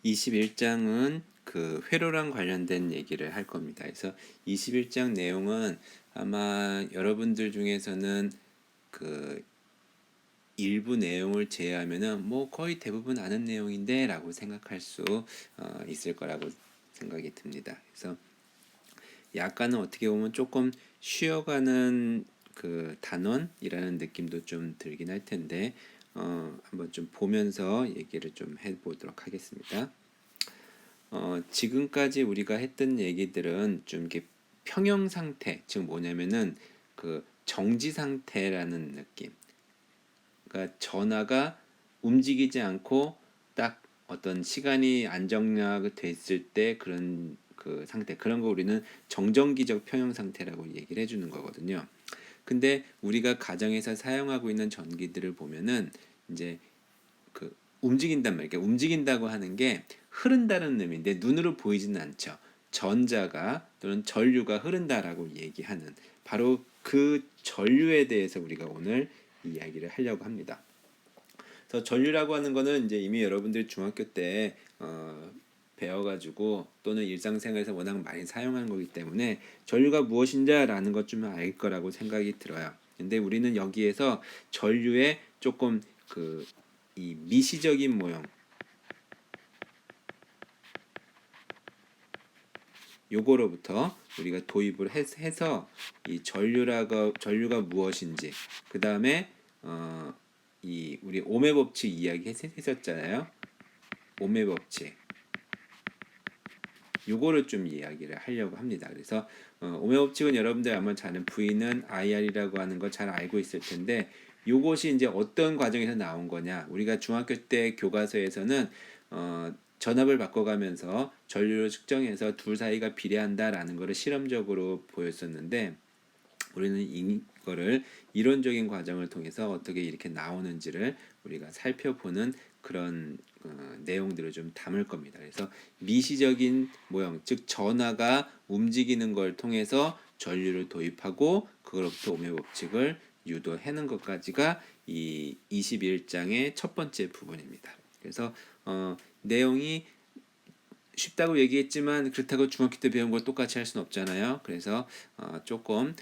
21장은 그 회로랑 관련된 얘기를 할 겁니다. 그래서 21장 내용은 아마 여러분들 중에서는 그 일부 내용을 제외하면은 뭐 거의 대부분 아는 내용인데라고 생각할 수 있을 거라고 생각이 듭니다. 그래서 약간은 어떻게 보면 조금 쉬어가는 그 단원이라는 느낌도 좀 들긴 할 텐데 한번 좀 보면서 얘기를 좀 해보도록 하겠습니다. 지금까지 우리가 했던 얘기들은 좀 이렇게 평형 상태, 즉 뭐냐면은 그 정지 상태라는 느낌. 그러니까 전하가 움직이지 않고 딱 어떤 시간이 안정화됐을 때 그런 그 상태, 그런 거 우리는 정정기적 평형 상태라고 얘기를 해주는 거거든요. 근데 우리가 가정에서 사용하고 있는 전기들을 보면은 이제 그 움직인단 말이에요. 그러니까 움직인다고 하는 게 흐른다는 의미인데 눈으로 보이지는 않죠. 전자가 또는 전류가 흐른다라고 얘기하는 바로 그 전류에 대해서 우리가 오늘 이야기를 하려고 합니다. 그래서 전류라고 하는 거는 이제 이미 여러분들 중학교 때 배워가지고 또는 일상생활에서 워낙 많이 사용하는 거기 때문에 전류가 무엇인지라는 것 좀 알 거라고 생각이 들어요. 근데 우리는 여기에서 전류의 조금 그 이 미시적인 모형 요거로부터 우리가 도입을 해서 이 전류가 무엇인지 그 다음에 이 우리 오매 법칙 이야기 했었잖아요. 오매 법칙 요거를 좀 이야기를 하려고 합니다. 그래서 오매 법칙은 여러분들 아마 잘 아는 V는 IR이라고 하는 거 잘 알고 있을 텐데 요것이 이제 어떤 과정에서 나온 거냐. 우리가 중학교 때 교과서에서는 전압을 바꿔가면서 전류를 측정해서 둘 사이가 비례한다라는 것을 실험적으로 보였었는데 우리는 이거를 이론적인 과정을 통해서 어떻게 이렇게 나오는지를 우리가 살펴보는 그런 내용들을 좀 담을 겁니다. 그래서 미시적인 모형, 즉 전하가 움직이는 걸 통해서 전류를 도입하고 그걸로부터 오매 법칙을 유도하는 것까지가 이 21장의 첫 번째 부분입니다. 그래서 내용이 쉽다고 얘기했지만 그렇다고 중학교 때 배운 걸 똑같이 할 수는 없잖아요. 그래서 조금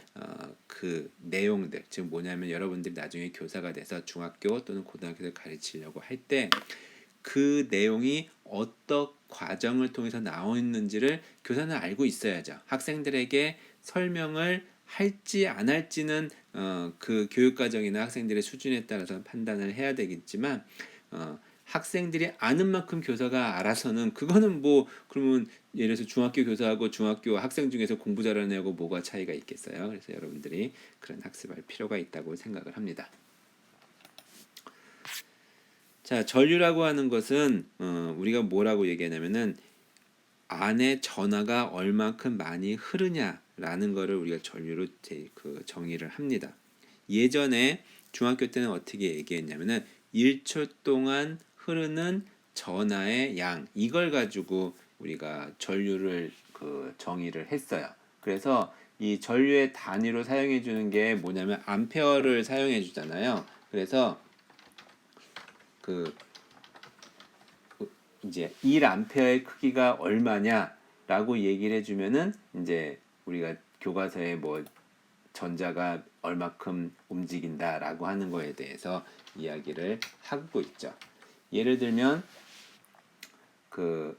그 내용들, 즉 뭐냐면 여러분들이 나중에 교사가 돼서 중학교 또는 고등학교를 가르치려고 할 때 그 내용이 어떤 과정을 통해서 나오는지를 교사는 알고 있어야죠. 학생들에게 설명을 할지 안 할지는 그 교육과정이나 학생들의 수준에 따라서 판단을 해야 되겠지만 학생들이 아는 만큼 교사가 알아서는 그거는 뭐 그러면 예를 들어서 중학교 교사하고 중학교 학생 중에서 공부 잘하는 애하고 뭐가 차이가 있겠어요. 그래서 여러분들이 그런 학습할 필요가 있다고 생각을 합니다. 자, 전류라고 하는 것은 우리가 뭐라고 얘기하냐면은 안에 전하가 얼만큼 많이 흐르냐라는 거를 우리가 전류로 그 정의를 합니다. 예전에 중학교 때는 어떻게 얘기했냐면은 1초 동안 흐르는 전하의 양 이걸 가지고 우리가 전류를 그 정의를 했어요. 그래서 이 전류의 단위로 사용해 주는 게 뭐냐면 암페어를 사용해 주잖아요. 그래서 그 이제 1암페어의 크기가 얼마냐라고 얘기를 해주면은 이제 우리가 교과서에 뭐 전자가 얼마큼 움직인다라고 하는 거에 대해서 이야기를 하고 있죠. 예를 들면 그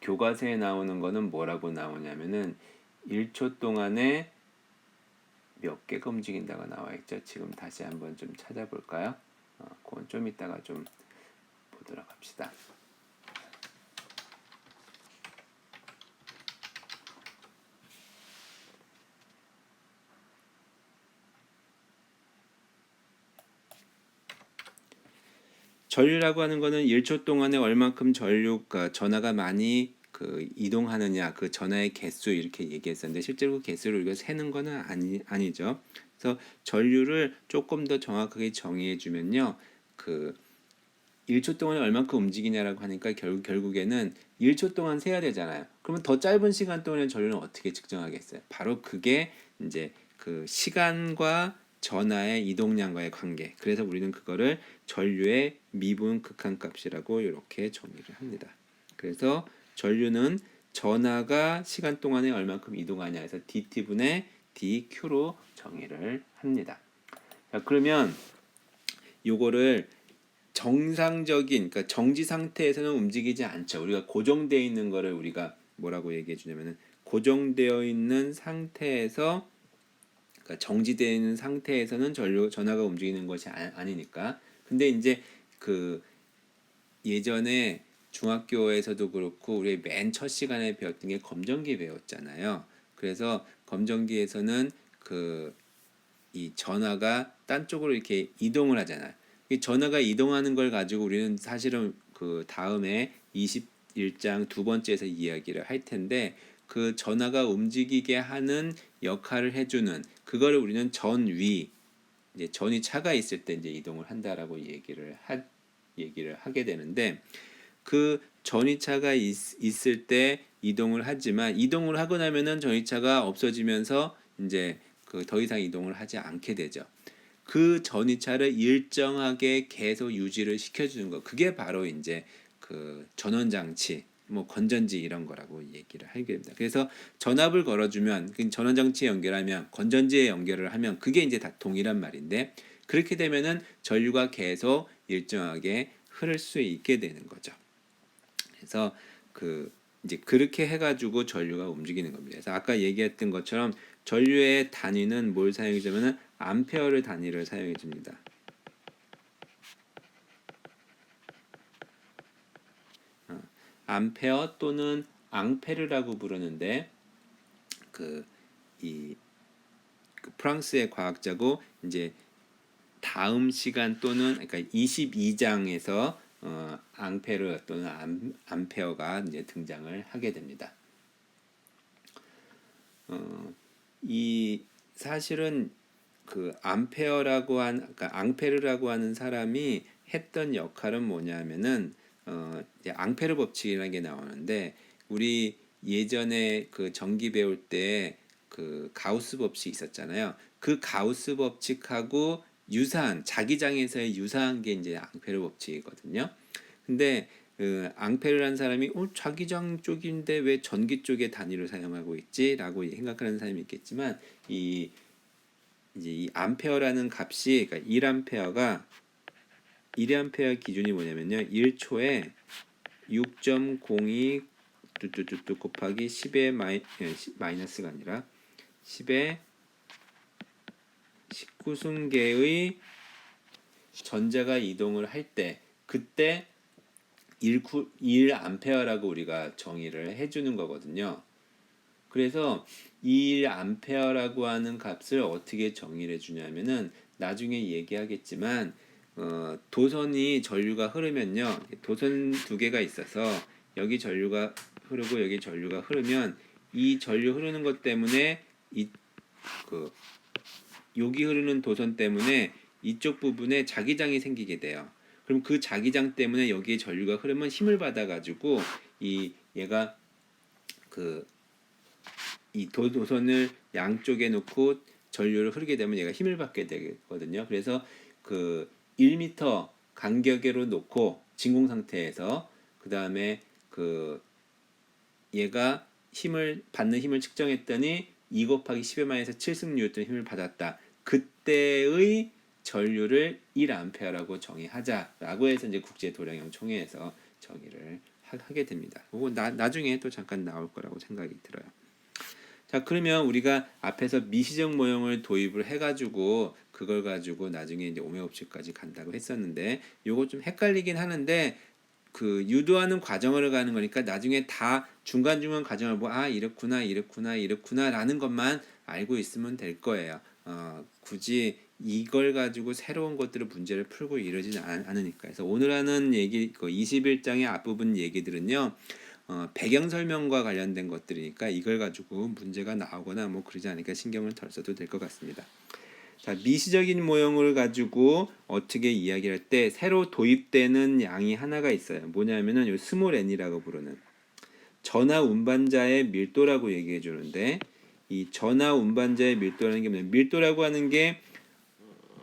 교과서에 나오는 거는 뭐라고 나오냐면은 1초 동안에 몇 개가 움직인다가 나와 있죠. 지금 다시 한번 좀 찾아볼까요? 그건 좀 이따가 좀 보도록 합시다. 전류라고 하는 거는 1초 동안에 얼만큼 전류가 전하가 많이 그 이동하느냐 그 전하의 개수 이렇게 얘기했었는데 실제로 그 개수를 우리가 세는 거는 아니죠. 그래서 전류를 조금 더 정확하게 정의해 주면요. 그 1초 동안에 얼만큼 움직이냐라고 하니까 결국에는 1초 동안 세야 되잖아요. 그러면 더 짧은 시간 동안에 전류는 어떻게 측정하겠어요? 바로 그게 이제 그 시간과 전하의 이동량과의 관계. 그래서 우리는 그거를 전류의 미분 극한값이라고 이렇게 정의를 합니다. 그래서 전류는 전하가 시간 동안에 얼만큼 이동하냐 해서 dt분의 dq로 정의를 합니다. 자, 그러면 요거를 정상적인, 그러니까 정지 상태에서는 움직이지 않죠. 우리가 고정되어 있는 거를 우리가 뭐라고 얘기해 주냐면은 고정되어 있는 상태에서, 그러니까 정지되어 있는 상태에서는 전하가 움직이는 것이 아니니까. 근데 이제 그 예전에 중학교에서도 그렇고 우리 맨 첫 시간에 배웠던 게 검정기 배웠잖아요. 그래서 검정기에서는 그 이 전하가 딴 쪽으로 이렇게 이동을 하잖아요. 이 전하가 이동하는 걸 가지고 우리는 사실은 그 다음에 21장 두 번째에서 이야기를 할 텐데, 그 전하가 움직이게 하는 역할을 해주는 그거를 우리는 전위, 이제 전이 차가 있을 때 이제 이동을 한다라고 얘기를 하게 되는데, 그 전이차가 있을 때 이동을 하지만 이동을 하고 나면은 전이차가 없어지면서 이제 그 더 이상 이동을 하지 않게 되죠. 그 전이차를 일정하게 계속 유지를 시켜주는 거, 그게 바로 이제 그 전원 장치, 뭐 건전지 이런 거라고 얘기를 하게 됩니다. 그래서 전압을 걸어주면 그 전원 장치에 연결하면 건전지에 연결을 하면 그게 이제 다 동일한 말인데, 그렇게 되면은 전류가 계속 일정하게 흐를 수 있게 되는 거죠. 그래서 그 이제 그렇게 해가지고 전류가 움직이는 겁니다. 그래서 아까 얘기했던 것처럼 전류의 단위는 뭘 사용해 주냐면은 암페어를 단위를 사용해 줍니다. 암페어 또는 앙페르라고 부르는데, 그 프랑스의 과학자고 이제 다음 시간 또는 그러니까 22장에서 앙페르 또는 암페어가 이제 등장을 하게 됩니다. 이 사실은 그 그러니까 앙페르라고 하는 사람이 했던 역할은 뭐냐면은 이제 앙페르 법칙이라는 게 나오는데, 우리 예전에 그 전기 배울 때 그 가우스 법칙 있었잖아요. 그 가우스 법칙하고 유사한, 자기장에서의 유사한 게 이제 앙페르 법칙이거든요. 근데 그 앙페르라는 사람이 자기장 쪽인데 왜 전기 쪽의 단위를 사용하고 있지라고 생각하는 사람이 있겠지만, 이제 이 암페어라는 값이, 그러니까 1암페어 기준이 뭐냐면요, 1초에 6.02 뚜뚜뚜뚜 곱하기 10의 마이너스가 아니라 10의 19승계의 전자가 이동을 할 때, 그때 1암페어라고 우리가 정의를 해주는 거거든요. 그래서 1암페어라고 하는 값을 어떻게 정의를 해주냐면은 나중에 얘기하겠지만, 도선이 전류가 흐르면요, 도선 두 개가 있어서 여기 전류가 흐르고 여기 전류가 흐르면 이 전류 흐르는 것 때문에 여기 흐르는 도선 때문에 이쪽 부분에 자기장이 생기게 돼요. 그럼 그 자기장 때문에 여기에 전류가 흐르면 힘을 받아가지고 얘가 이 도선을 양쪽에 놓고 전류를 흐르게 되면 얘가 힘을 받게 되거든요. 그래서 그 1m 간격으로 놓고 진공 상태에서, 그 다음에 그 얘가 받는 힘을 측정했더니 2 곱하기 10의 마이너스 7승 뉴턴 힘을 받았다. 그때의 전류를 1암페어라고 정의하자라고 해서 이제 국제 도량형 총회에서 정의를 하게 됩니다. 그거 나중에 또 잠깐 나올 거라고 생각이 들어요. 자, 그러면 우리가 앞에서 미시적 모형을 도입을 해가지고 그걸 가지고 나중에 이제 오메 법칙까지 간다고 했었는데, 요거 좀 헷갈리긴 하는데, 그 유도하는 과정을 가는 거니까 나중에 다 중간중간 과정을 이렇구나라는 것만 알고 있으면 될 거예요. 굳이 이걸 가지고 새로운 것들을 문제를 풀고 이러지는 않으니까. 그래서 오늘 하는 얘기, 그 21장의 앞부분 얘기들은요, 배경 설명과 관련된 것들이니까 이걸 가지고 문제가 나오거나 뭐 그러지 않으니까 신경을 덜 써도 될 것 같습니다. 자, 미시적인 모형을 가지고 어떻게 이야기할 때 새로 도입되는 양이 하나가 있어요. 뭐냐면은 요 스몰 n이라고 부르는 전하 운반자의 밀도라고 얘기해 주는데, 이 전하 운반자의 밀도라는 게 뭐냐면, 밀도라고 하는 게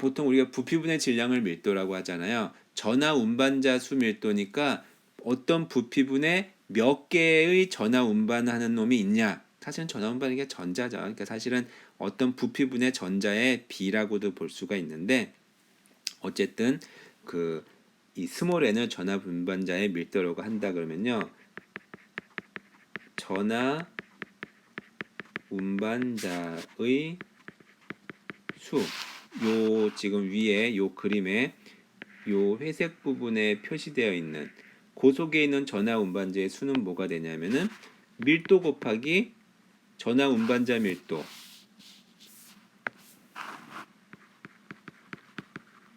보통 우리가 부피분의 질량을 밀도라고 하잖아요. 전하 운반자 수 밀도니까 어떤 부피분에 몇 개의 전하 운반하는 놈이 있냐. 사실은 전하 운반이 게 전자죠. 그러니까 사실은 어떤 부피분의 전자의 비라고도 볼 수가 있는데 어쨌든 이 스몰 n을 전하 운반자의 밀도라고 한다 그러면요. 전하 운반자의 수, 요 지금 위에 요 그림에 요 회색 부분에 표시되어 있는 그 속에 있는 전하 운반자의 수는 뭐가 되냐면은 밀도 곱하기 전하 운반자 밀도,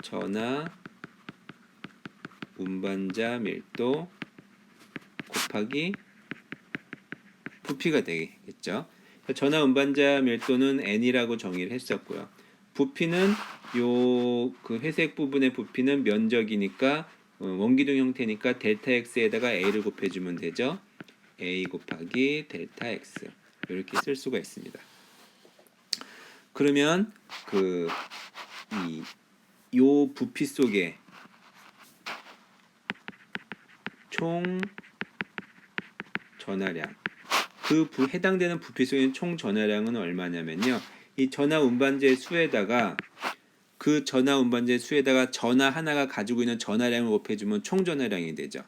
전하 운반자 밀도 곱하기 부피가 되겠죠. 전하 운반자 밀도는 n이라고 정의를 했었고요. 부피는 요 그 회색 부분의 부피는 면적이니까 원기둥 형태니까 델타 x에다가 a를 곱해주면 되죠. a 곱하기 델타 x 이렇게 쓸 수가 있습니다. 그러면 요 부피 속에 총 전하량 해당되는 부피 속에 총 전하량은 얼마냐면요. 이 전하 운반자의 수에다가 그 전하 운반자의 수에다가 전하 하나가 가지고 있는 전하량을 곱해주면 총 전하량이 되죠.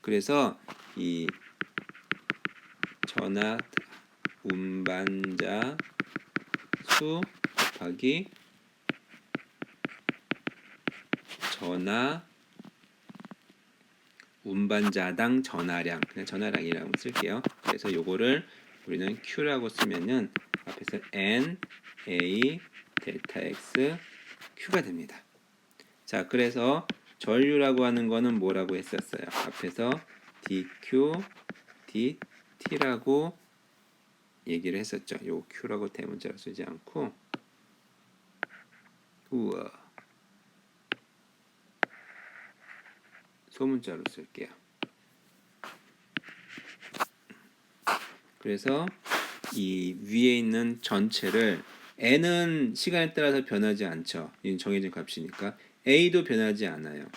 그래서 이 전하 운반자 수 곱하기 전하 운반자당 전하량, 그냥 전하량이라고 쓸게요. 그래서 요거를 우리는 Q라고 쓰면은 앞에서 N, A, 델타 X, Q가 됩니다. 자, 그래서 전류라고 하는 거는 뭐라고 했었어요? 앞에서 DQ, DT라고 얘기를 했었죠. 요 Q라고 대문자로 쓰지 않고 소문자로 쓸게요. 그래서 이 위에 있는 전체를 n은 시간에 따라서 변하지 않죠. 이건 정해진 값이니까. a도 변하지 않아요.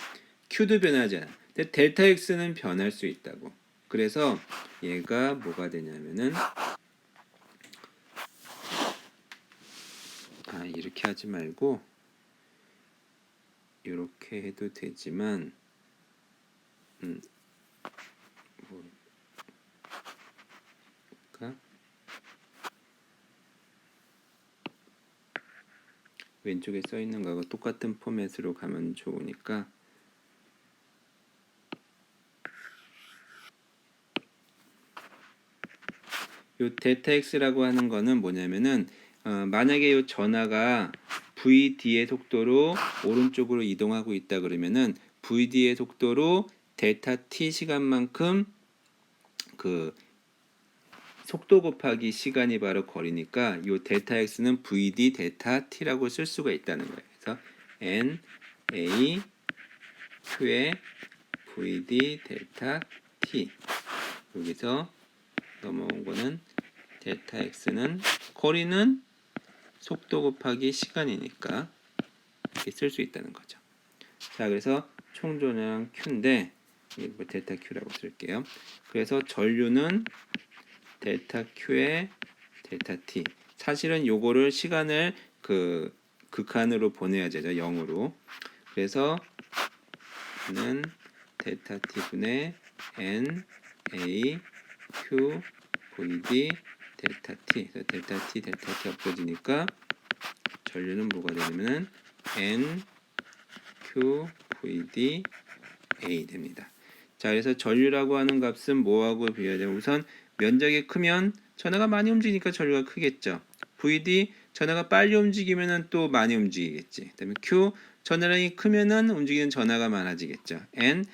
q도 변하지 않아요. 근데 델타 x는 변할 수 있다고. 그래서 얘가 뭐가 되냐면은 이렇게 하지 말고 이렇게 해도 되지만 왼쪽에 써 있는 거하고 똑같은 포맷으로 가면 좋으니까 요 델타 x라고 하는 거는 뭐냐면은 만약에 요 전하가 VD의 속도로 오른쪽으로 이동하고 있다 그러면은 VD의 속도로 델타 t 시간만큼 그 속도 곱하기 시간이 바로 거리니까 요 델타 x는 VD 델타 t라고 쓸 수가 있다는 거예요. 그래서 N A Q의 VD 델타 t 여기서 넘어온 거는 델타 x는 거리는 속도 곱하기 시간이니까 이렇게 쓸 수 있다는 거죠. 자, 그래서 총 전하량 Q인데 이거 델타 Q라고 쓸게요. 그래서 전류는 델타 Q의 델타 T. 사실은 요거를 시간을 극한으로 보내야 되죠. 0으로. 그래서 는 델타 T분의 N, A, Q, VD, 델타 T. 델타 T, 델타 T 없어지니까 전류는 뭐가 되냐면은 N, Q, VD, A 됩니다. 자, 그래서 전류라고 하는 값은 뭐하고 비교해야 돼요? 우선 면적이 크면 전하가 많이 움직이니까 전류가 크겠죠. VD 전하가 빨리 움직이면은 또 많이 움직이겠지. 그다음에 Q 전하량이 크면은 움직이는 전하가 많아지겠죠. N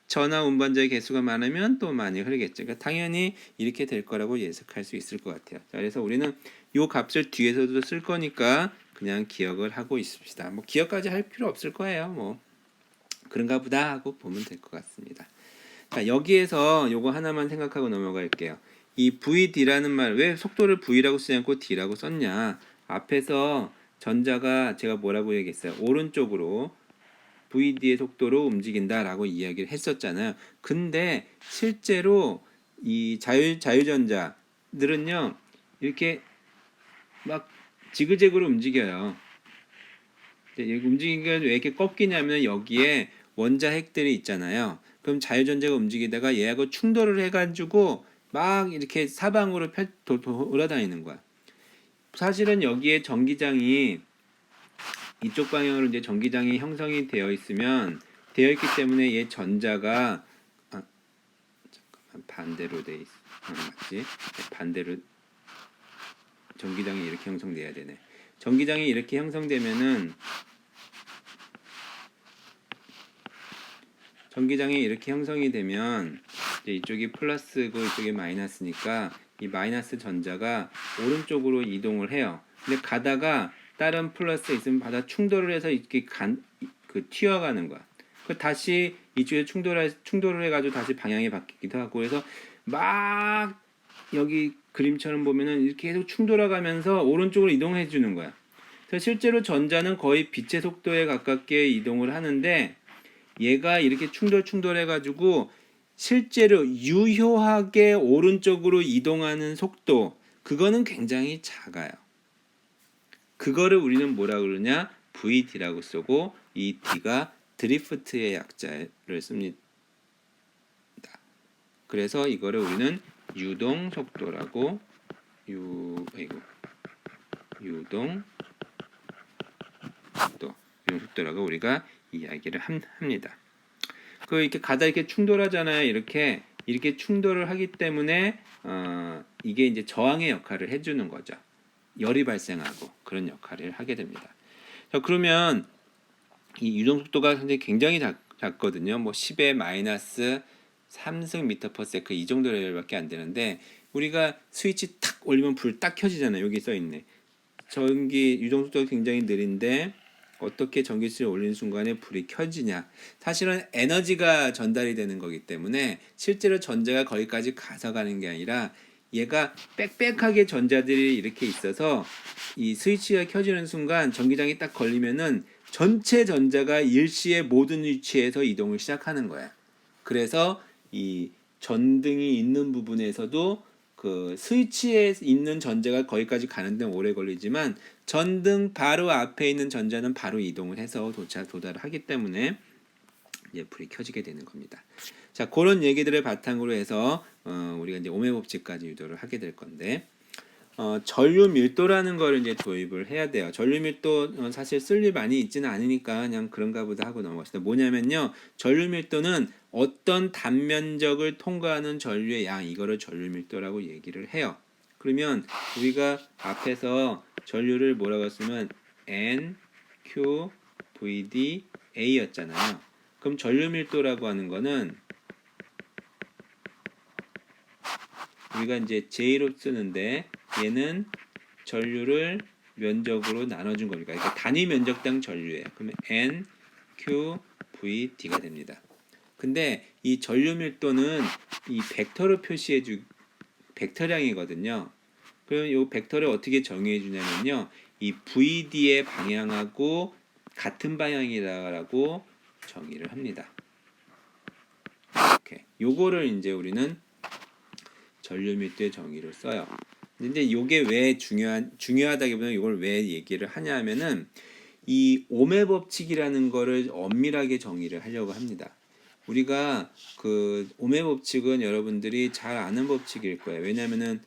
전하 운반자의 개수가 많으면 또 많이 흐르겠죠. 그러니까 당연히 이렇게 될 거라고 예측할 수 있을 것 같아요. 자, 그래서 우리는 이 값을 뒤에서도 쓸 거니까 그냥 기억을 하고 있읍시다. 뭐 기억까지 할 필요 없을 거예요. 뭐 그런가 보다 하고 보면 될 것 같습니다. 자, 여기에서 요거 하나만 생각하고 넘어갈게요. 이 VD라는 말, 왜 속도를 V라고 쓰지 않고 D라고 썼냐? 앞에서 전자가 제가 뭐라고 얘기했어요? 오른쪽으로 VD의 속도로 움직인다라고 이야기를 했었잖아요. 근데 실제로 이 자유전자들은요 이렇게 막 지그재그로 움직여요. 움직이는 게 왜 이렇게 꺾이냐면 여기에 원자핵들이 있잖아요. 그럼 자유전자가 움직이다가 얘하고 충돌을 해가지고 막 이렇게 사방으로 돌아다니는 거야. 사실은 여기에 전기장이 이쪽 방향으로 이제 전기장이 형성이 되어 있기 때문에 얘 전자가 잠깐만 반대로 돼 있어. 맞지? 네, 반대로 전기장이 이렇게 형성돼야 되네. 전기장이 이렇게 형성되면은 전기장이 이렇게 형성이 되면 이제 이쪽이 플러스고 이쪽이 마이너스니까 이 마이너스 전자가 오른쪽으로 이동을 해요. 근데 가다가 다른 플러스 있으면 바다 충돌을 해서 이렇게 튀어가는 거야. 그 다시 이쪽에 충돌을 해가지고 다시 방향이 바뀌기도 하고 그래서 막 여기 그림처럼 보면은 이렇게 계속 충돌해가면서 오른쪽으로 이동해 주는 거야. 그래서 실제로 전자는 거의 빛의 속도에 가깝게 이동을 하는데 얘가 이렇게 충돌해가지고 실제로 유효하게 오른쪽으로 이동하는 속도 그거는 굉장히 작아요. 그거를 우리는 뭐라 그러냐? VD라고 쓰고 이 D가 드리프트의 약자를 씁니다. 그래서 이거를 우리는 유동 속도라고 유동 속도라고 우리가 이야기를 합니다. 그 이렇게 가다 이렇게 충돌하잖아요. 이렇게 충돌을 하기 때문에 이게 이제 저항의 역할을 해주는 거죠. 열이 발생하고 그런 역할을 하게 됩니다. 자, 그러면 이 유동 속도가 굉장히 작거든요. 뭐 10의 마이너스 3승 미터 퍼 세컨드 이 정도 레벨밖에 안 되는데 우리가 스위치 탁 올리면 불 딱 켜지잖아요. 여기 써 있네. 전기 유동 속도가 굉장히 느린데 어떻게 전기줄을 올리는 순간에 불이 켜지냐? 사실은 에너지가 전달이 되는 거기 때문에 실제로 전자가 거기까지 가서 가는 게 아니라 얘가 빽빽하게 전자들이 이렇게 있어서 이 스위치가 켜지는 순간 전기장이 딱 걸리면은 전체 전자가 일시에 모든 위치에서 이동을 시작하는 거야. 그래서 이 전등이 있는 부분에서도 그 스위치에 있는 전자가 거기까지 가는 데는 오래 걸리지만 전등 바로 앞에 있는 전자는 바로 이동을 해서 도달을 하기 때문에 이제 불이 켜지게 되는 겁니다. 자, 그런 얘기들을 바탕으로 해서 우리가 이제 오메 법칙까지 유도를 하게 될 건데 전류 밀도라는 걸 이제 도입을 해야 돼요. 전류 밀도 사실 쓸 일 많이 있지는 않으니까 그냥 그런가 보다 하고 넘어갔습니다. 뭐냐면요. 전류 밀도는 어떤 단면적을 통과하는 전류의 양 이거를 전류 밀도라고 얘기를 해요. 그러면 우리가 앞에서 전류를 뭐라고 했으면 N, Q, V, D, A였잖아요. 그럼 전류 밀도라고 하는 거는 우리가 이제 J로 쓰는데 얘는 전류를 면적으로 나눠준 겁니다. 그러니까 단위 면적당 전류예요. 그러면 N, Q, V, D가 됩니다. 근데 이 전류 밀도는 이 벡터로 벡터량이거든요. 그럼 이 벡터를 어떻게 정의해 주냐면요. 이 VD의 방향하고 같은 방향이라고 정의를 합니다. 이렇게. 요거를 이제 우리는 전류 밀도의 정의를 써요. 근데 이게 왜 중요하다기보다는 이걸 왜 얘기를 하냐면은 이 오메 법칙이라는 거를 엄밀하게 정의를 하려고 합니다. 우리가 그 오메 법칙은 여러분들이 잘 아는 법칙일 거예요. 왜냐면은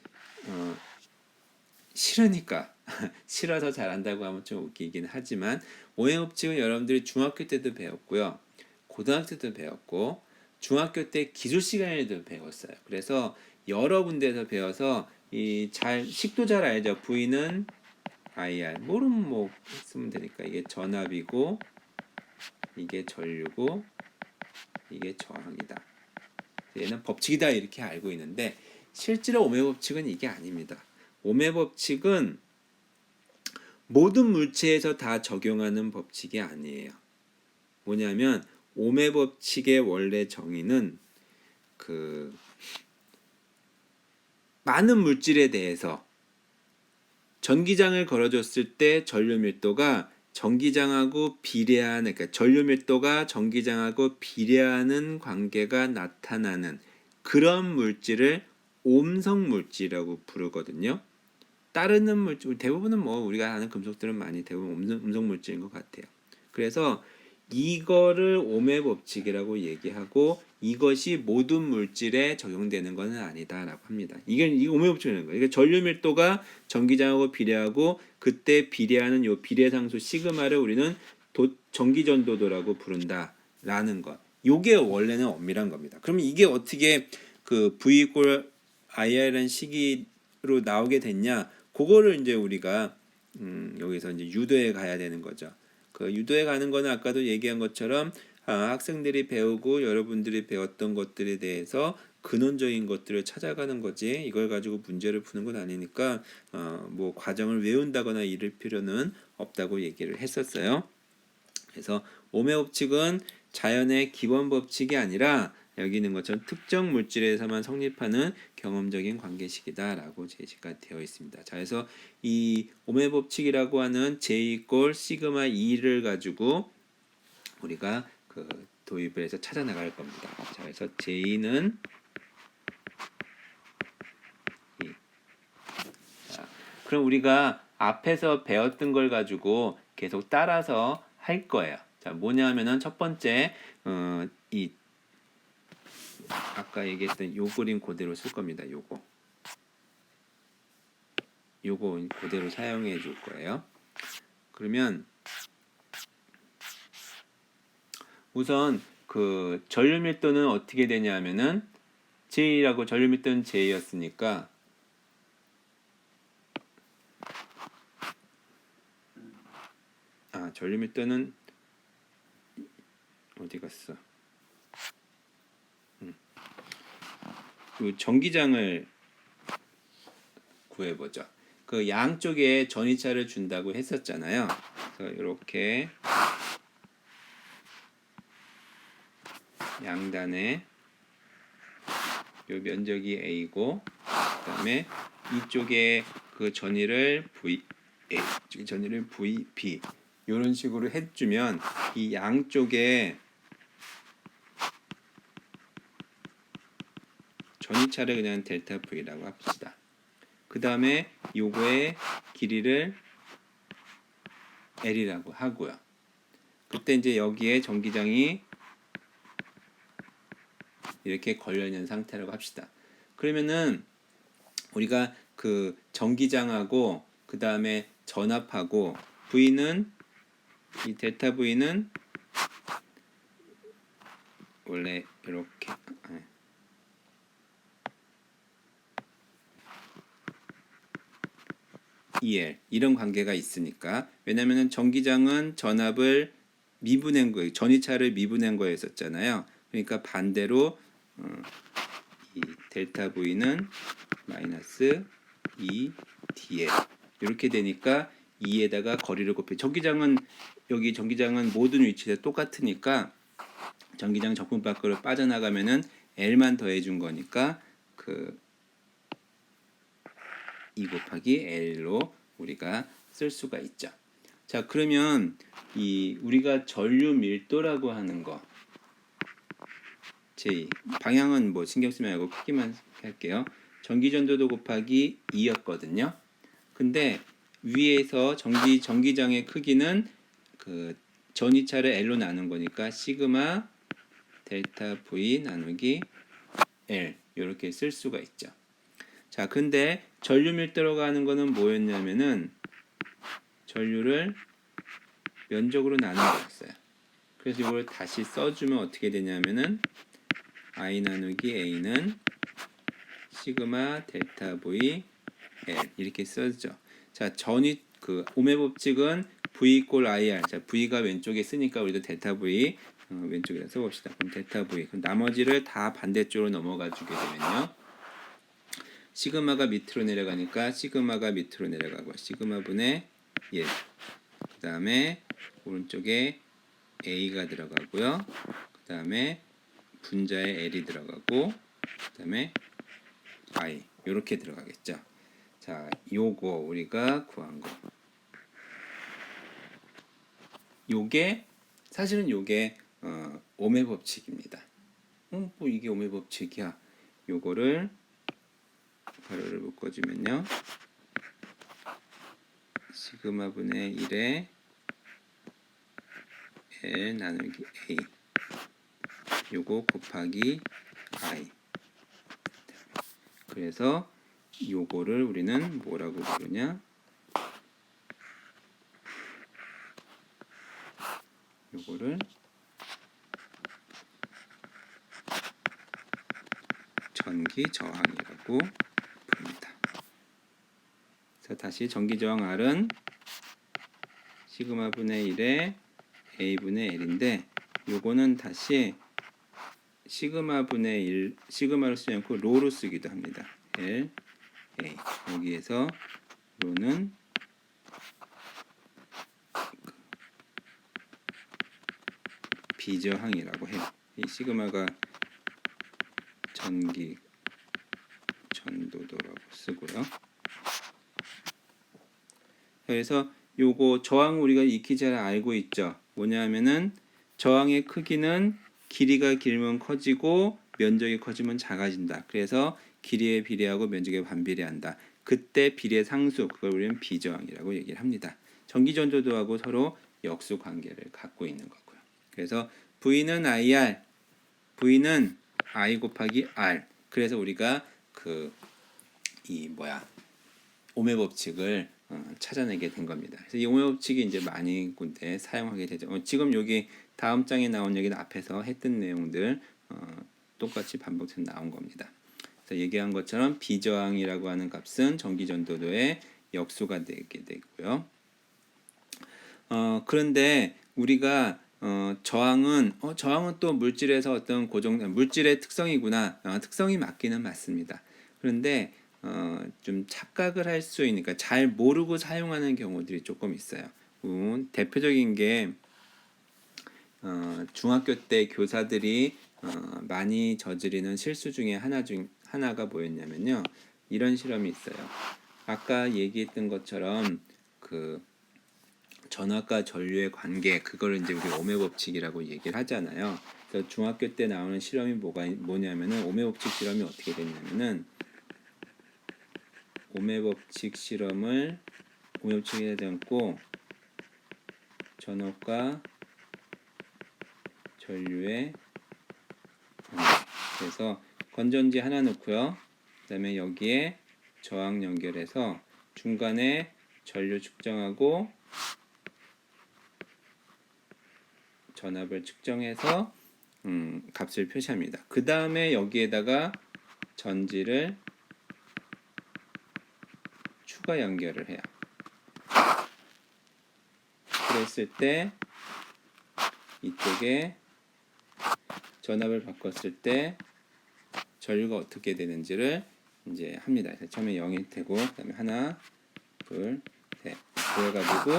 싫으니까 싫어서 잘한다고 하면 좀 웃기긴 하지만 오메 법칙은 여러분들이 중학교 때도 배웠고요. 고등학교 때도 배웠고 중학교 때 기술 시간에도 배웠어요. 그래서 여러 군데에서 배워서 식도 잘 알죠. V는 IR 모르면 뭐 쓰면 되니까 이게 전압이고 이게 전류고 이게 저항이다. 얘는 법칙이다 이렇게 알고 있는데 실제로 오메 법칙은 이게 아닙니다. 오메 법칙은 모든 물체에서 다 적용하는 법칙이 아니에요. 뭐냐면 오메 법칙의 원래 정의는 많은 물질에 대해서 전기장을 걸어줬을 때 전류 밀도가 전기장하고 비례하는, 그러니까 전류 밀도가 전기장하고 비례하는 관계가 나타나는 그런 물질을 옴성 물질이라고 부르거든요. 따르는 물질, 대부분은 뭐 우리가 아는 금속들은 많이 대부분 음성 물질인 것 같아요. 그래서 이거를 옴의 법칙이라고 얘기하고 이것이 모든 물질에 적용되는 것은 아니다라고 합니다. 이게 옴의 법칙이라는 거예요. 그러니까 전류 밀도가 전기장하고 비례하고 그때 비례하는 요 비례상수 시그마를 우리는 전기전도도라고 부른다라는 것. 요게 원래는 엄밀한 겁니다. 그러면 이게 어떻게 그 V 이퀄 IR이라는 식으로 나오게 됐냐? 그거를 이제 우리가 여기서 이제 유도해 가야 되는 거죠. 그 유도해 가는 거는 아까도 얘기한 것처럼 학생들이 배우고 여러분들이 배웠던 것들에 대해서 근원적인 것들을 찾아가는 거지 이걸 가지고 문제를 푸는 건 아니니까 뭐 과정을 외운다거나 이럴 필요는 없다고 얘기를 했었어요. 그래서 옴의 법칙은 자연의 기본 법칙이 아니라 여기 있는 것처럼 특정 물질에서만 성립하는 경험적인 관계식이다라고 제시가 되어 있습니다. 자, 그래서 이 옴의 법칙이라고 하는 J 이퀄 시그마 E를 가지고 우리가 그 도입을 해서 찾아 나갈 겁니다. 자, 그래서 J는 E. 자, 그럼 우리가 앞에서 배웠던 걸 가지고 계속 따라서 할 거예요. 자, 뭐냐면은 첫 번째 이 아까 얘기했던 요 그림 그대로 쓸 겁니다. 요거 그대로 사용해 줄 거예요. 그러면 우선 그 전류 밀도는 어떻게 되냐면은 J라고 전류 밀도는 J였으니까 전류 밀도는 어디 갔어? 그 전기장을 구해보죠. 그 양쪽에 전이차를 준다고 했었잖아요. 그래서 이렇게 양단에 요 면적이 A고 그다음에 이쪽에 그 전이를 V A, 전이를 V B 이런 식으로 해주면 이 양쪽에 전이차를 그냥 델타 V라고 합시다. 그 다음에 요거의 길이를 L이라고 하고요. 그때 이제 여기에 전기장이 이렇게 걸려 있는 상태라고 합시다. 그러면은 우리가 그 전기장하고 그 다음에 전압하고 V는 이 델타 V는 원래 이렇게 EL 이런 관계가 있으니까 왜냐면은 전기장은 전압을 미분한 거예요. 전이차를 미분한 거였었잖아요. 그러니까 반대로 이 델타 V는 마이너스 2dl 이렇게 되니까 2에다가 거리를 곱해 전기장은 여기 전기장은 모든 위치에 똑같으니까 전기장 적분 밖으로 빠져나가면은 L만 더해준 거니까 그 2 곱하기 L로 우리가 쓸 수가 있죠. 자, 그러면 이 우리가 전류 밀도라고 하는 거 J 방향은 뭐 신경 쓰지 말고 크기만 할게요. 전기 전도도 곱하기 2였거든요. 근데 위에서 전기장의 크기는 그 전이차를 L로 나눈 거니까 시그마 델타 V 나누기 L 이렇게 쓸 수가 있죠. 자, 근데 전류 밀도라고 하는 거는 뭐였냐면은 전류를 면적으로 나눈 거였어요. 그래서 이걸 다시 써주면 어떻게 되냐면은 I 나누기 A는 시그마 델타 V L 이렇게 써죠. 자, 그 옴의 법칙은 V 이퀄 IR. 자, V가 왼쪽에 쓰니까 우리도 델타 V 왼쪽에다 써봅시다. 그럼 델타 V. 그럼 나머지를 다 반대쪽으로 넘어가 주게 되면요. 시그마가 밑으로 내려가니까 시그마가 밑으로 내려가고 시그마 분의 1. 그 다음에 오른쪽에 A가 들어가고요. 그 다음에 분자에 L이 들어가고 그 다음에 I 이렇게 들어가겠죠. 자, 요거 우리가 구한 거. 요게 사실은 요게 오메 법칙입니다. 뭐 이게 오메 법칙이야. 요거를 가로를 묶어주면요. 시그마 분의 1에 L 나누기 A 요거 곱하기 I. 그래서 요거를 우리는 뭐라고 부르냐? 요거를 전기 저항이라고 부릅니다. 자, 다시 전기 저항 R은 시그마 분의 1에 A 분의 L인데 요거는 다시 시그마 분의 1 시그마로 쓰지 않고 로로 쓰기도 합니다. L A 여기에서 로는 비저항이라고 해요. 이 시그마가 전기 전도도라고 쓰고요. 그래서 요거 저항 우리가 익히 잘 알고 있죠. 뭐냐면은 저항의 크기는 길이가 길면 커지고 면적이 커지면 작아진다. 그래서 길이에 비례하고 면적에 반비례한다. 그때 비례 상수 그걸 우리는 비저항이라고 얘기를 합니다. 전기 전도도하고 서로 역수 관계를 갖고 있는 거고요. 그래서 V는 IR, V는 I 곱하기 R. 그래서 우리가 오메 법칙을 찾아내게 된 겁니다. 그래서 이 오메 법칙이 이제 많이 군데 사용하게 되죠. 지금 여기 다음 장에 나온 얘기는 앞에서 했던 내용들 똑같이 반복해서 나온 겁니다. 그래서 얘기한 것처럼 비저항이라고 하는 값은 전기전도도의 역수가 되게 되고요. 그런데 우리가 저항은 또 물질에서 어떤 고정 물질의 특성이구나. 특성이 맞기는 맞습니다. 그런데 좀 착각을 할 수 있으니까 잘 모르고 사용하는 경우들이 조금 있어요. 대표적인 게 중학교 때 교사들이 많이 저지르는 실수 중에 하나가 뭐였냐면요. 이런 실험이 있어요. 아까 얘기했던 것처럼 그 전압과 전류의 관계 그걸 이제 우리 오메 법칙이라고 얘기를 하잖아요. 그래서 중학교 때 나오는 실험이 뭐냐면은 오메 법칙 실험이 어떻게 됐냐면은 오메 법칙 실험을 오메 법칙에 하지 않고 전압과 전류의 관계. 그래서 건전지 하나 넣고요. 그다음에 여기에 저항 연결해서 중간에 전류 측정하고 전압을 측정해서 값을 표시합니다. 그 다음에 여기에다가 전지를 추가 연결을 해요. 그랬을 때 이쪽에 전압을 바꿨을 때 전류가 어떻게 되는지를 이제 합니다. 그래서 처음에 0이 되고 그다음에 하나, 둘, 셋 그래가지고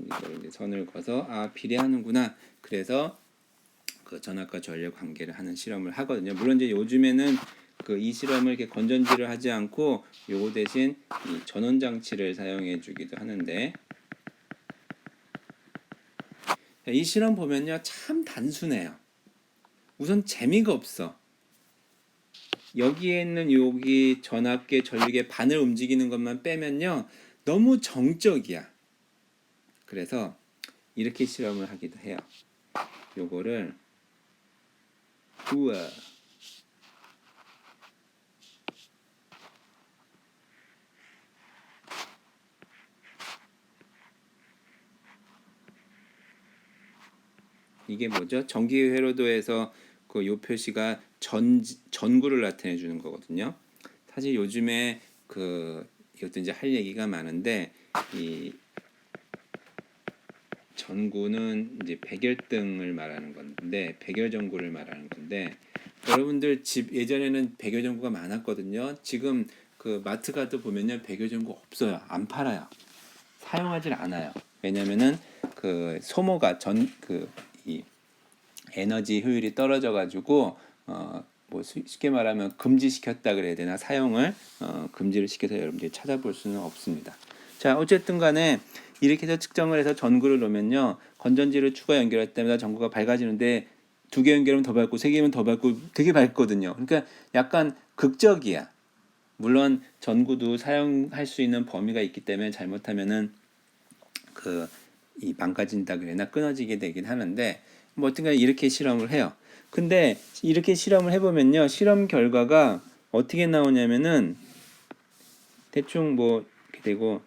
이걸 이제 선을 그어서 비례하는구나. 그래서 그 전압과 전류 관계를 하는 실험을 하거든요. 물론 이제 요즘에는 이 실험을 이렇게 건전지를 하지 않고 요거 대신 이 전원 장치를 사용해 주기도 하는데 이 실험 보면요 참 단순해요. 우선 재미가 없어. 여기에 있는 여기 전압계 전류계 반을 움직이는 것만 빼면요 너무 정적이야. 그래서 이렇게 실험을 하기도 해요. 요거를 우와 이게 뭐죠? 전기 회로도에서 그 요 표시가 전구를 나타내 주는 거거든요. 사실 요즘에 이것도 이제 할 얘기가 많은데 이 전구는 이제 백열등을 말하는 건데 백열전구를 말하는 건데 여러분들 집 예전에는 백열전구가 많았거든요. 지금 그 마트 가도 보면요 백열전구 없어요. 안 팔아요. 사용하질 않아요. 왜냐면은 그 소모가 이 에너지 효율이 떨어져 가지고 뭐 쉽게 말하면 금지시켰다 그래야 되나 사용을 금지를 시켜서 여러분들이 찾아볼 수는 없습니다. 자 어쨌든 간에 이렇게 해서 측정을 해서 전구를 놓으면요 건전지를 추가 연결할 때마다 전구가 밝아지는데 2개 연결하면 더 밝고 3개면 더 밝고 되게 밝거든요. 그러니까 약간 극적이야. 물론 전구도 사용할 수 있는 범위가 있기 때문에 잘못하면은 이 망가진다 그래나 끊어지게 되긴 하는데 뭐 어떤가 이렇게 실험을 해요. 근데 이렇게 실험을 해보면요 실험 결과가 어떻게 나오냐면은 대충 뭐 이렇게 되고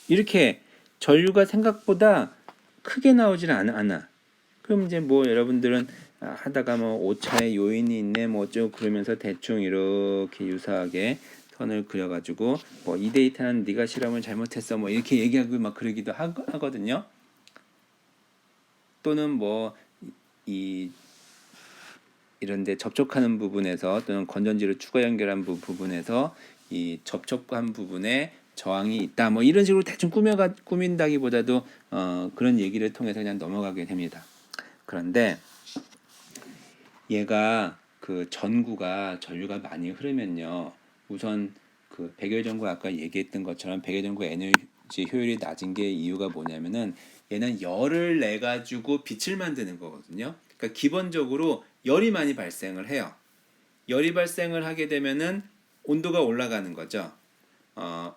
이렇게 전류가 생각보다 크게 나오질 않아. 그럼 이제 뭐 여러분들은 하다가 뭐 오차의 요인이 있네 뭐 어쩌고 그러면서 대충 이렇게 유사하게 선을 그려가지고 뭐 이 데이터는 네가 실험을 잘못했어 뭐 이렇게 얘기하고 막 그러기도 하거든요. 또는 뭐 이 이런데 접촉하는 부분에서 또는 건전지를 추가 연결한 부분에서 이 접촉한 부분에 저항이 있다 뭐 이런 식으로 대충 꾸민다기보다도 그런 얘기를 통해서 그냥 넘어가게 됩니다. 그런데 얘가 그 전류가 많이 흐르면요 우선 그 백열전구 아까 얘기했던 것처럼 백열전구 에너지 효율이 낮은 게 이유가 뭐냐면은 얘는 열을 내 가지고 빛을 만드는 거거든요. 그러니까 기본적으로 열이 많이 발생을 해요. 열이 발생을 하게 되면은 온도가 올라가는 거죠.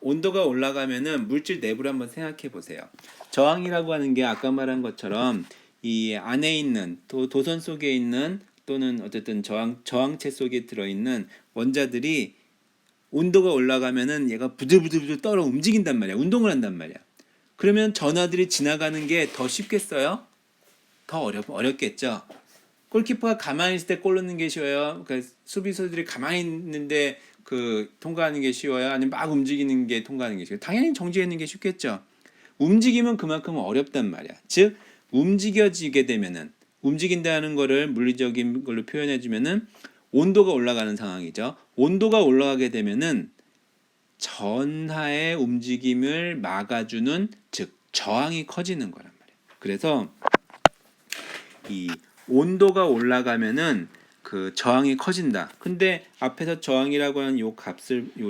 온도가 올라가면은 물질 내부를 한번 생각해 보세요. 저항이라고 하는 게 아까 말한 것처럼 이 안에 있는 도선 속에 있는 또는 어쨌든 저항체 속에 들어 있는 원자들이 온도가 올라가면은 얘가 부들부들 떨어 움직인단 말이야. 운동을 한단 말이야. 그러면 전하들이 지나가는 게 더 쉽겠어요? 더 어렵겠죠. 골키퍼가 가만히 있을 때 골 넣는 게 쉬워요. 그러니까 수비수들이 가만히 있는데 통과하는 게 쉬워요. 아니면 막 움직이는 게 통과하는 게 쉬워요. 당연히 정지해 있는 게 쉽겠죠. 움직이면 그만큼 어렵단 말이야. 즉 움직여지게 되면은 움직인다는 거를 물리적인 걸로 표현해 주면은 온도가 올라가는 상황이죠. 온도가 올라가게 되면은 전하의 움직임을 막아주는 즉 저항이 커지는 거란 말이에요. 그래서 이 온도가 올라가면은 그 저항이 커진다. 근데 앞에서 저항이라고 하는 요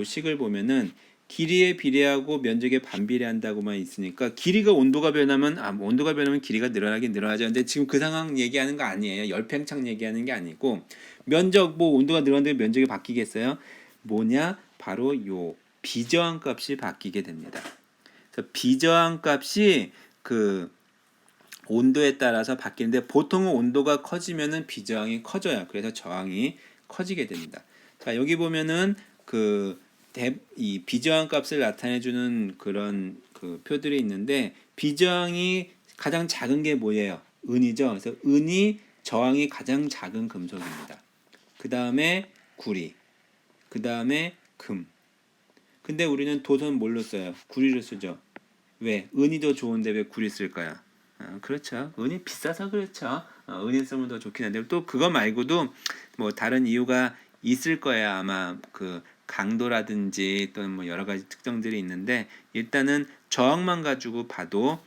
식을 보면은 길이에 비례하고 면적에 반비례한다고만 있으니까 길이가 온도가 변하면 온도가 변하면 길이가 늘어나긴 늘어나죠. 근데 지금 그 상황 얘기하는 거 아니에요. 열팽창 얘기하는 게 아니고 면적 뭐 온도가 늘어나는데 면적이 바뀌겠어요? 뭐냐? 바로 요 비저항 값이 바뀌게 됩니다. 그래서 비저항 값이 그 온도에 따라서 바뀌는데 보통은 온도가 커지면은 비저항이 커져요. 그래서 저항이 커지게 됩니다. 자 여기 보면은 이 비저항 값을 나타내주는 그런 표들이 있는데 비저항이 가장 작은 게 뭐예요? 은이죠. 그래서 은이 저항이 가장 작은 금속입니다. 그 다음에 구리, 그 다음에 금. 근데 우리는 도선 뭘로 써요? 구리를 쓰죠. 왜? 은이 더 좋은데 왜 구리 쓸까요? 그렇죠. 은이 비싸서 그렇죠. 은이 쓰면 더 좋긴 한데 또 그거 말고도 뭐 다른 이유가 있을 거야. 아마 강도라든지 또는 뭐 여러 가지 특성들이 있는데 일단은 저항만 가지고 봐도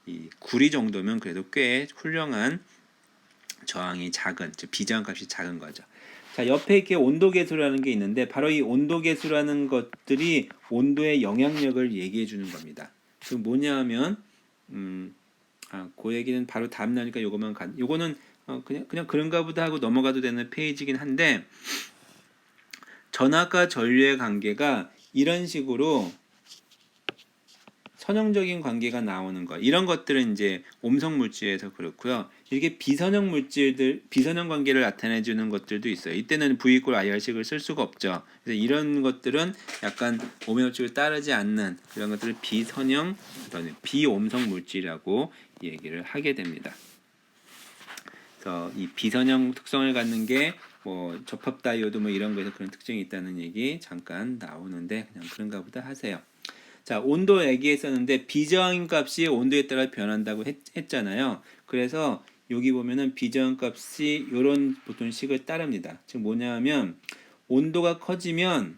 이 구리 정도면 그래도 꽤 훌륭한 저항이 작은, 즉 비저항 값이 작은 거죠. 자, 옆에 이렇게 온도 계수라는 게 있는데 바로 이 온도 계수라는 것들이 온도의 영향력을 얘기해 주는 겁니다. 그 뭐냐하면 그 얘기는 바로 다음 나니까 요거는 그냥 그런가 보다 하고 넘어가도 되는 페이지긴 한데 전압과 전류의 관계가 이런 식으로 선형적인 관계가 나오는 거 이런 것들은 이제 옴성 물질에서 그렇고요. 이렇게 비선형 물질들 비선형 관계를 나타내 주는 것들도 있어요. 이때는 V = IR식을 쓸 수가 없죠. 그래서 이런 것들은 약간 오hm 법칙을 따르지 않는 그런 것들을 비선형 또는 비옴성 물질이라고 얘기를 하게 됩니다. 그래서 이 비선형 특성을 갖는 게 뭐 접합 다이오드 뭐 이런 거에서 그런 특징이 있다는 얘기 잠깐 나오는데 그냥 그런가 보다 하세요. 자, 온도 얘기했었는데 비저항 값이 온도에 따라 변한다고 했잖아요. 그래서 여기 보면은 비저항 값이 이런 보통 식을 따릅니다. 즉 뭐냐하면 온도가 커지면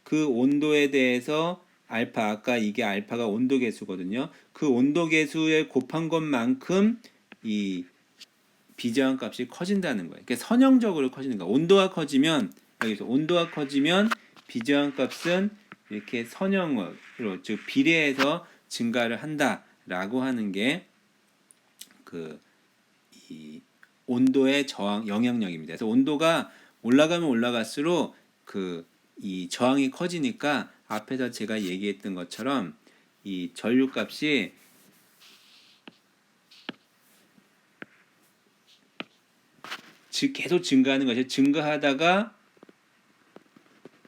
그 온도에 대해서 아까 이게 알파가 온도 계수거든요. 그 온도 계수에 곱한 것만큼 이 비저항값이 커진다는 거예요. 그러니까 선형적으로 커지는 거예요. 온도가 커지면 여기서 온도가 커지면 비저항값은 이렇게 선형으로 즉 비례해서 증가를 한다라고 하는 게 그 이 온도의 저항 영향력입니다. 그래서 온도가 올라가면 올라갈수록 그 이 저항이 커지니까 앞에서 제가 얘기했던 것처럼 이 전류값이 즉 계속 증가하는 것이 증가하다가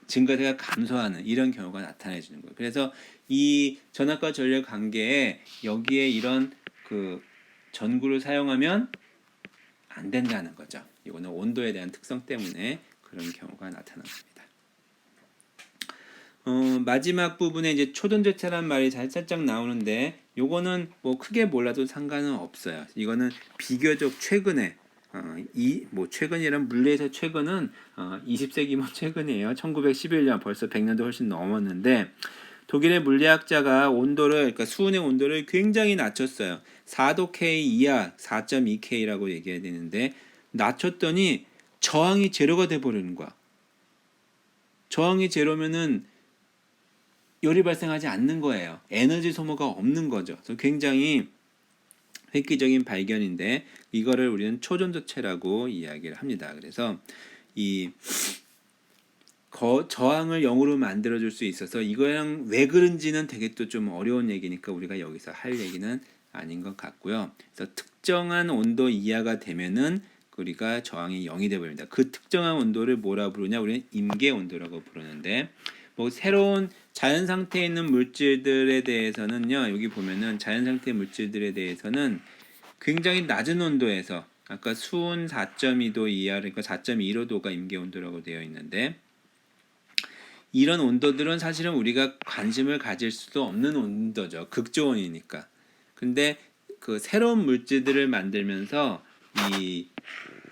증가세가 감소하는 이런 경우가 나타내지는 거예요. 그래서 이 전압과 전력 관계에 여기에 이런 그 전구를 사용하면 안 된다는 거죠. 이거는 온도에 대한 특성 때문에 그런 경우가 나타납니다. 마지막 부분에 이제 초전도체란 말이 살짝 나오는데 요거는 뭐 크게 몰라도 상관은 없어요. 이거는 비교적 최근에 최근이란 물리에서 최근은 20세기면 최근이에요. 1911년 벌써 100년도 훨씬 넘었는데 독일의 물리학자가 온도를 그러니까 수온의 온도를 굉장히 낮췄어요. 4도 K 이하 4.2K라고 얘기해야 되는데 낮췄더니 저항이 제로가 돼 버리는 거야. 저항이 제로면은 열이 발생하지 않는 거예요. 에너지 소모가 없는 거죠. 그래서 굉장히 획기적인 발견인데 이거를 우리는 초전도체라고 이야기를 합니다. 그래서 이 저항을 0으로 만들어줄 수 있어서 이거랑 왜 그런지는 되게 또 좀 어려운 얘기니까 우리가 여기서 할 얘기는 아닌 것 같고요. 그래서 특정한 온도 이하가 되면은 우리가 저항이 0이 되어버립니다. 그 특정한 온도를 뭐라 부르냐? 우리는 임계 온도라고 부르는데 뭐 새로운 자연 상태에 있는 물질들에 대해서는요. 여기 보면은 자연 상태의 물질들에 대해서는 굉장히 낮은 온도에서 아까 수온 4.2도 이하 그러니까 4.15도가 임계 온도라고 되어 있는데 이런 온도들은 사실은 우리가 관심을 가질 수도 없는 온도죠. 극저온이니까. 근데 그 새로운 물질들을 만들면서 이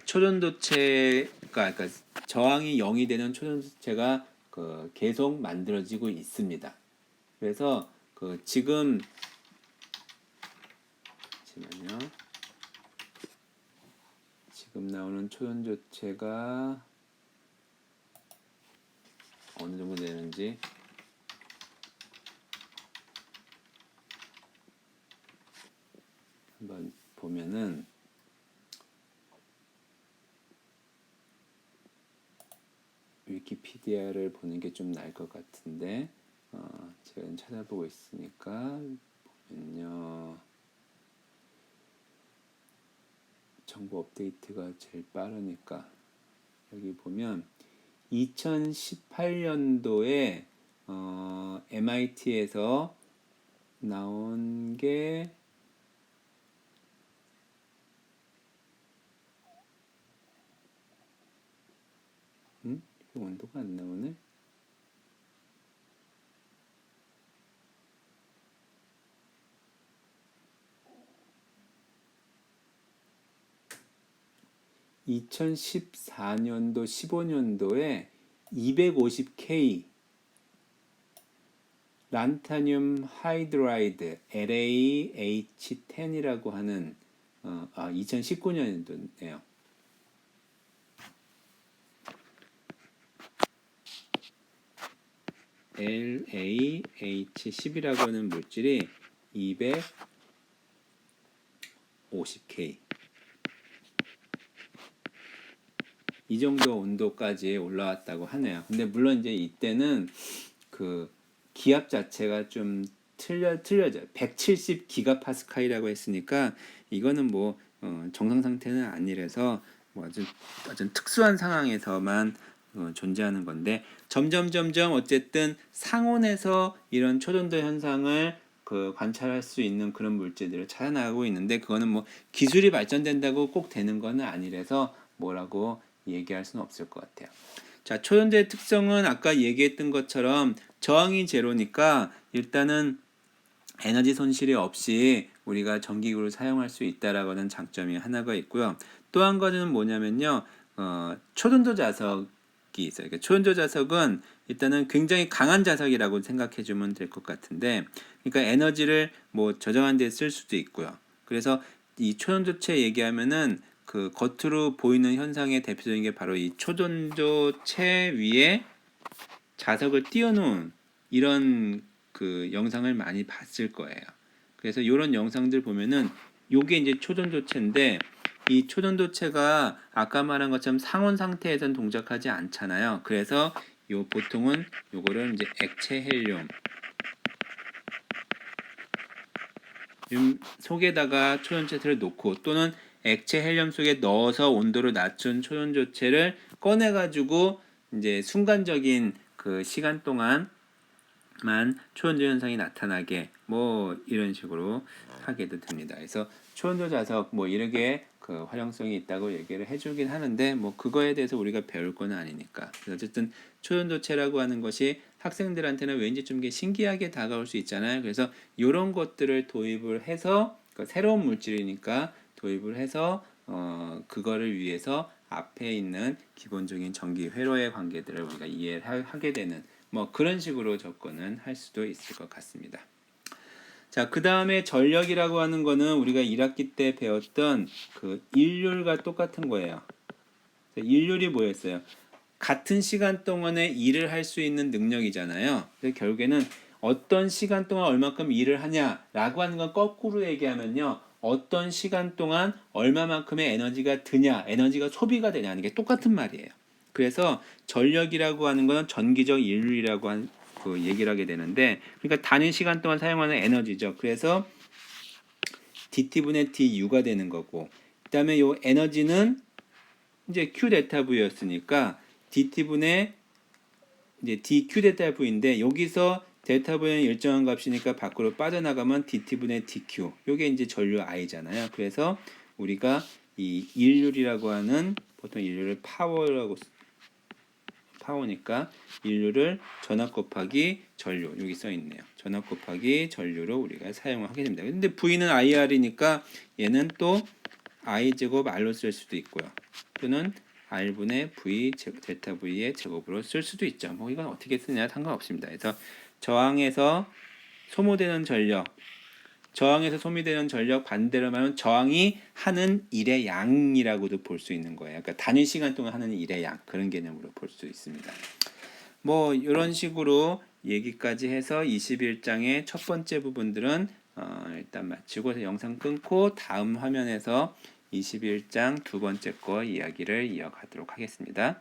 초전도체가 그러니까 저항이 0이 되는 초전도체가 그 계속 만들어지고 있습니다. 그래서 그 지금 잠시만요. 지금 나오는 초전도체가 어느 정도 되는지 한번 보면은 위키피디아를 보는 게 좀 나을 것 같은데 제가 찾아보고 있으니까 보면요. 정보 업데이트가 제일 빠르니까 여기 보면 2018년도에 MIT에서 나온 게 온도가 안 나오네. (2014년도) (15년도에) 250K 란타늄 하이드라이드 LaH10이라고 하는 2019년도네요. LaH10이라고 하는 물질이 250K 이 정도 온도까지 올라왔다고 하네요. 근데 물론 이제 이때는 그 기압 자체가 좀 틀려져요. 170 기가파스칼이라고 했으니까 이거는 뭐 정상 상태는 아니라서 뭐 아주 특수한 상황에서만 존재하는 건데 점점 어쨌든 상온에서 이런 초전도 현상을 그 관찰할 수 있는 그런 물질들을 찾아나가고 있는데 그거는 뭐 기술이 발전된다고 꼭 되는 거는 아니라서 뭐라고 얘기할 수는 없을 것 같아요. 자, 초전도의 특성은 아까 얘기했던 것처럼 저항이 제로니까 일단은 에너지 손실이 없이 우리가 전기구를 사용할 수 있다라고 하는 장점이 하나가 있고요. 또 한 가지는 뭐냐면요. 초전도 자석이 있어요. 그러니까 초전도 자석은 일단은 굉장히 강한 자석이라고 생각해 주면 될 것 같은데 그러니까 에너지를 뭐 저장한 데 쓸 수도 있고요. 그래서 이 초전도체 얘기하면은 그 겉으로 보이는 현상의 대표적인 게 바로 이 초전도체 위에 자석을 띄워놓은 이런 그 영상을 많이 봤을 거예요. 그래서 이런 영상들 보면은 요게 이제 초전도체인데 이 초전도체가 아까 말한 것처럼 상온 상태에선 동작하지 않잖아요. 그래서 요 보통은 요거를 이제 액체 헬륨 속에다가 초전도체를 놓고 또는 액체 헬륨 속에 넣어서 온도를 낮춘 초전도체를 꺼내 가지고 이제 순간적인 그 시간 동안만 초연조 현상이 나타나게 뭐 이런 식으로 하게도 됩니다. 그래서 초연조 자석 뭐 이렇게 그 활용성이 있다고 얘기를 해주긴 하는데 뭐 그거에 대해서 우리가 배울 건 아니니까. 어쨌든 초연도체라고 하는 것이 학생들한테는 왠지 좀 신기하게 다가올 수 있잖아요. 그래서 이런 것들을 도입을 해서 그러니까 새로운 물질이니까 도입을 해서 그거를 위해서 앞에 있는 기본적인 전기 회로의 관계들을 우리가 이해하게 되는 뭐 그런 식으로 접근은 할 수도 있을 것 같습니다. 자, 그 다음에 전력이라고 하는 거는 우리가 1학기 때 배웠던 그 일률과 똑같은 거예요. 일률이 뭐였어요? 같은 시간 동안에 일을 할 수 있는 능력이잖아요. 그래서 결국에는 어떤 시간 동안 얼마큼 일을 하냐라고 하는 건 거꾸로 얘기하면요. 어떤 시간 동안 얼마만큼의 에너지가 드냐, 에너지가 소비가 되냐는 게 똑같은 말이에요. 그래서 전력이라고 하는 건 전기적 인류라고 한 그 얘기를 하게 되는데, 그러니까 단위 시간 동안 사용하는 에너지죠. 그래서 dt분의 du가 되는 거고, 그다음에 요 에너지는 이제 q 데타 v였으니까 dt분의 이제 dq 데타 v인데 여기서 데타 v는 일정한 값이니까 밖으로 빠져나가면 dt분의 dq. 요게 이제 전류 i잖아요. 그래서 우리가 이 일률이라고 하는 보통 일률을 파워니까 인류를 전압 곱하기 전류 여기 써 있네요. 전압 곱하기 전류로 우리가 사용을 하게 됩니다. 근데 V는 IR이니까 얘는 또 I 제곱 R로 쓸 수도 있고요. 또는 R분의 V 델타 V의 제곱으로 쓸 수도 있죠. 뭐 이건 어떻게 쓰냐 상관없습니다. 그래서 저항에서 소모되는 전력 저항에서 소비되는 전력 반대로 말하면 저항이 하는 일의 양이라고도 볼 수 있는 거예요. 그러니까 단위 시간 동안 하는 일의 양 그런 개념으로 볼 수 있습니다. 뭐 이런 식으로 얘기까지 해서 21장의 첫 번째 부분들은 일단 마치고 영상 끊고 다음 화면에서 21장 두 번째 거 이야기를 이어가도록 하겠습니다.